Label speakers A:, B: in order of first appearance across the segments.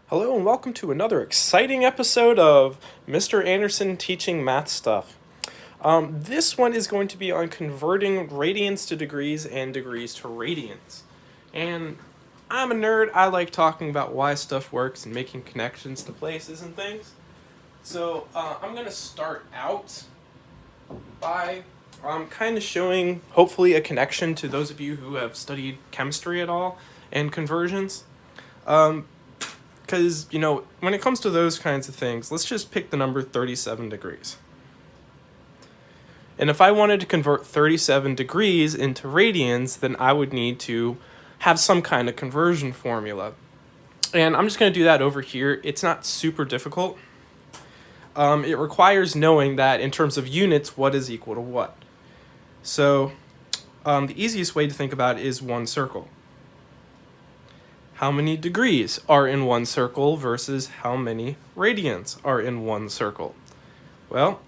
A: Hello and welcome to another exciting episode of Mr. Anderson Teaching Math Stuff. This one is going to be on converting radians to degrees and degrees to radians. And I'm a nerd. I like talking about why stuff works and making connections to places and things. So I'm going to start out by kind of showing, hopefully, a connection to those of you who have studied chemistry at all and conversions. Because, when it comes to those kinds of things, let's just pick the number 37 degrees. And if I wanted to convert 37 degrees into radians, then I would need to have some kind of conversion formula. And I'm just going to do that over here. It's not super difficult. It requires knowing that in terms of units, what is equal to what. So the easiest way to think about it is one circle. How many degrees are in one circle versus how many radians are in one circle? Well,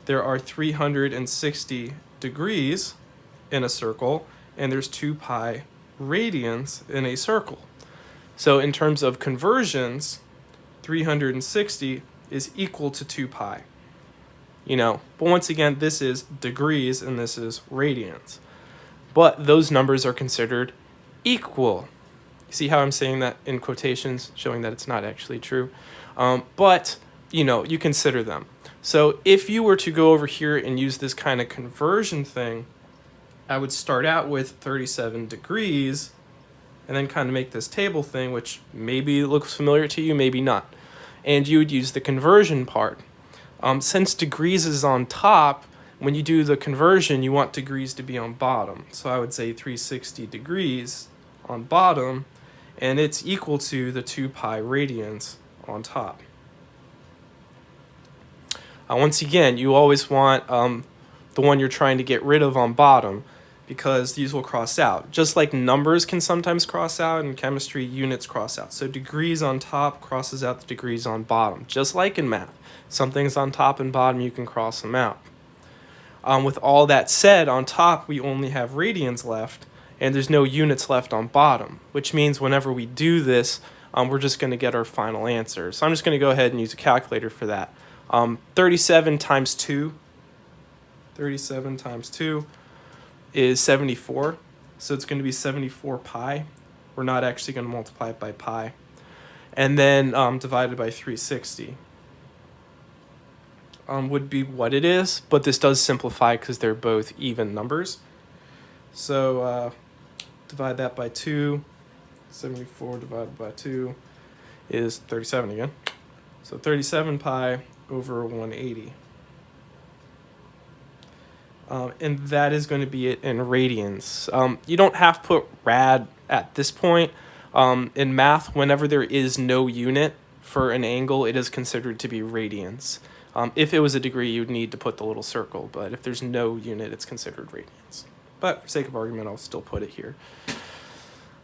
A: there are 360 degrees in a circle, and there's 2 pi radians in a circle. So in terms of conversions, 360 is equal to 2 pi. But once again, this is degrees and this is radians. But those numbers are considered equal. See how I'm saying that in quotations, showing that it's not actually true. But, you consider them. So if you were to go over here and use this kind of conversion thing, I would start out with 37 degrees and then kind of make this table thing, which maybe looks familiar to you, maybe not. And you would use the conversion part. Since degrees is on top, when you do the conversion, you want degrees to be on bottom. So I would say 360 degrees on bottom, and it's equal to the 2 pi radians on top. Once again, you always want the one you're trying to get rid of on bottom, because these will cross out. Just like numbers can sometimes cross out, in chemistry, units cross out. So degrees on top crosses out the degrees on bottom. Just like in math, something's on top and bottom, you can cross them out. With all that said, on top we only have radians left, and there's no units left on bottom, which means whenever we do this, we're just going to get our final answer. So I'm just going to go ahead and use a calculator for that. 37 times 2 is 74, so it's going to be 74 pi. We're not actually going to multiply it by pi. And then divided by 360 would be what it is, but this does simplify because they're both even numbers. So divide that by 2. 74 divided by 2 is 37 again. So 37 pi over 180. And that is going to be it in radians. You don't have to put rad at this point. In math, whenever there is no unit for an angle, it is considered to be radians. If it was a degree, you'd need to put the little circle, but if there's no unit, it's considered radians. But for sake of argument, I'll still put it here.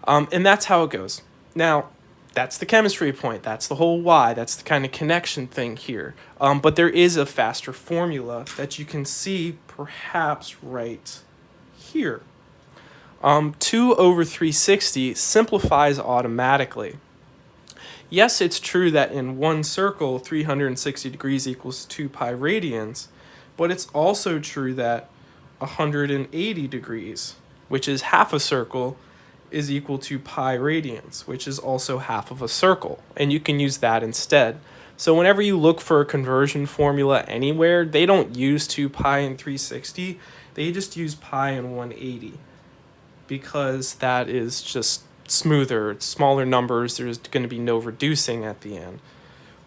A: And that's how it goes. Now, that's the chemistry point. That's the whole why. That's the kind of connection thing here. But there is a faster formula that you can see perhaps right here. 2 over 360 simplifies automatically. Yes, it's true that in one circle, 360 degrees equals 2 pi radians, but it's also true that 180 degrees, which is half a circle, is equal to pi radians, which is also half of a circle, and you can use that instead. So whenever you look for a conversion formula anywhere, they don't use 2 pi and 360, they just use pi and 180, because that is just smoother. It's smaller numbers, there's going to be no reducing at the end.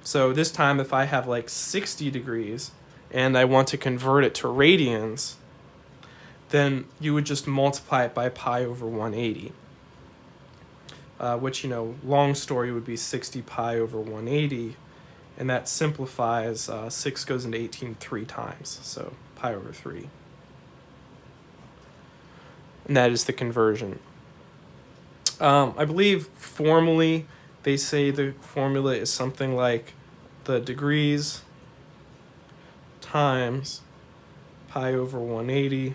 A: So this time, if I have like 60 degrees and I want to convert it to radians, then you would just multiply it by pi over 180. Which, long story would be 60 pi over 180, and that simplifies 6 goes into 18 3 times, so pi over 3. And that is the conversion. I believe formally they say the formula is something like the degrees times pi over 180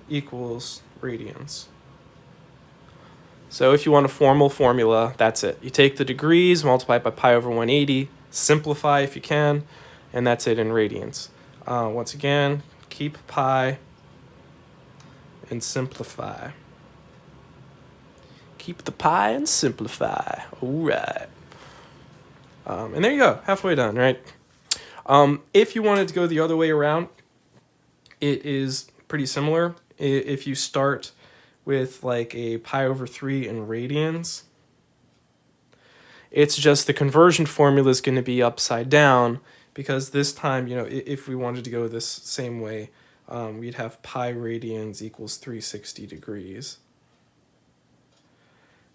A: equals radians. So if you want a formal formula, that's it. You take the degrees, multiply it by pi over 180, simplify if you can, and that's it in radians. Once again, keep pi and simplify. Keep the pi and simplify. All right. And there you go, halfway done, right? If you wanted to go the other way around, it is pretty similar. If you start with like a pi over 3 in radians, it's just the conversion formula is going to be upside down, because this time, you know, if we wanted to go this same way, we'd have pi radians equals 360 degrees.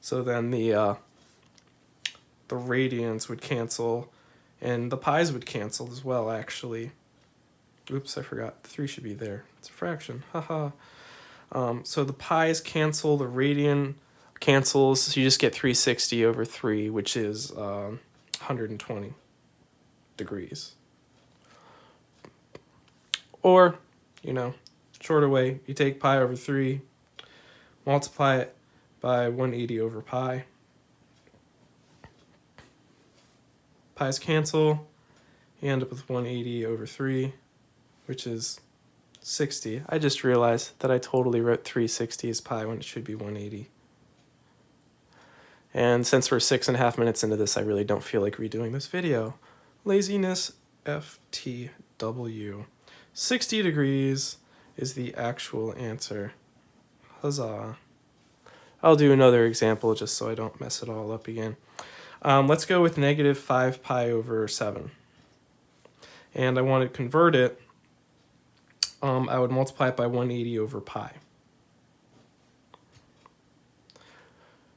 A: So then the radians would cancel, and the pi's would cancel as well, actually. Oops, I forgot. The 3 should be there. It's a fraction. Haha. So the pi's cancel, the radian cancels, so you just get 360 over 3, which is 120 degrees. Or, you know, shorter way, you take pi over 3, multiply it by 180 over pi. Pi's cancel, you end up with 180 over 3, which is 60. I just realized that I totally wrote 360 as pi when it should be 180. And since we're 6.5 minutes into this, I really don't feel like redoing this video. Laziness FTW. 60 degrees is the actual answer. Huzzah. I'll do another example just so I don't mess it all up again. Let's go with negative 5 pi over 7. And I want to convert it. I would multiply it by 180 over pi.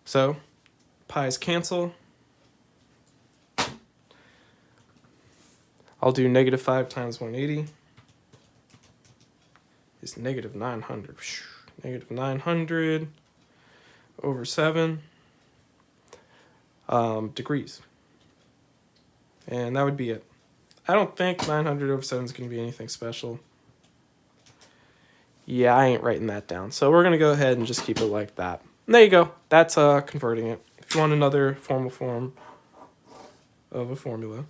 A: So, pi's cancel. I'll do negative 5 times 180 is negative 900. Negative 900 over 7 degrees. And that would be it. I don't think 900 over 7 is going to be anything special. Yeah, I ain't writing that down. So we're going to go ahead and just keep it like that. And there you go. That's converting it. If you want another formal form of a formula,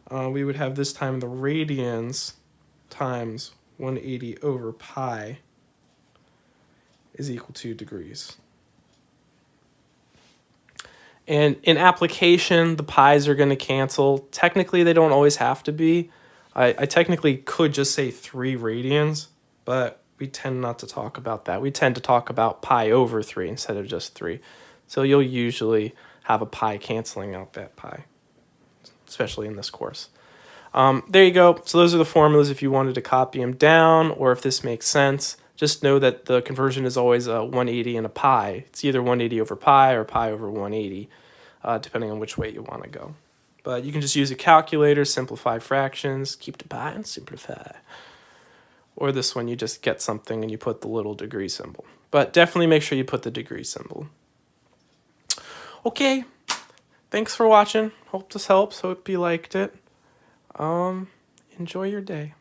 A: we would have this time the radians times 180 over pi is equal to degrees. And in application, the pi's are going to cancel. Technically, they don't always have to be. I technically could just say 3 radians, but we tend not to talk about that. We tend to talk about pi over 3 instead of just 3. So you'll usually have a pi canceling out that pi, especially in this course. There you go. So those are the formulas if you wanted to copy them down, or if this makes sense. Just know that the conversion is always a 180 and a pi. It's either 180 over pi or pi over 180, depending on which way you want to go. But you can just use a calculator, simplify fractions, keep the pi and simplify. Or this one, you just get something and you put the little degree symbol. But definitely make sure you put the degree symbol. Okay, thanks for watching. Hope this helps. Hope you liked it. Enjoy your day.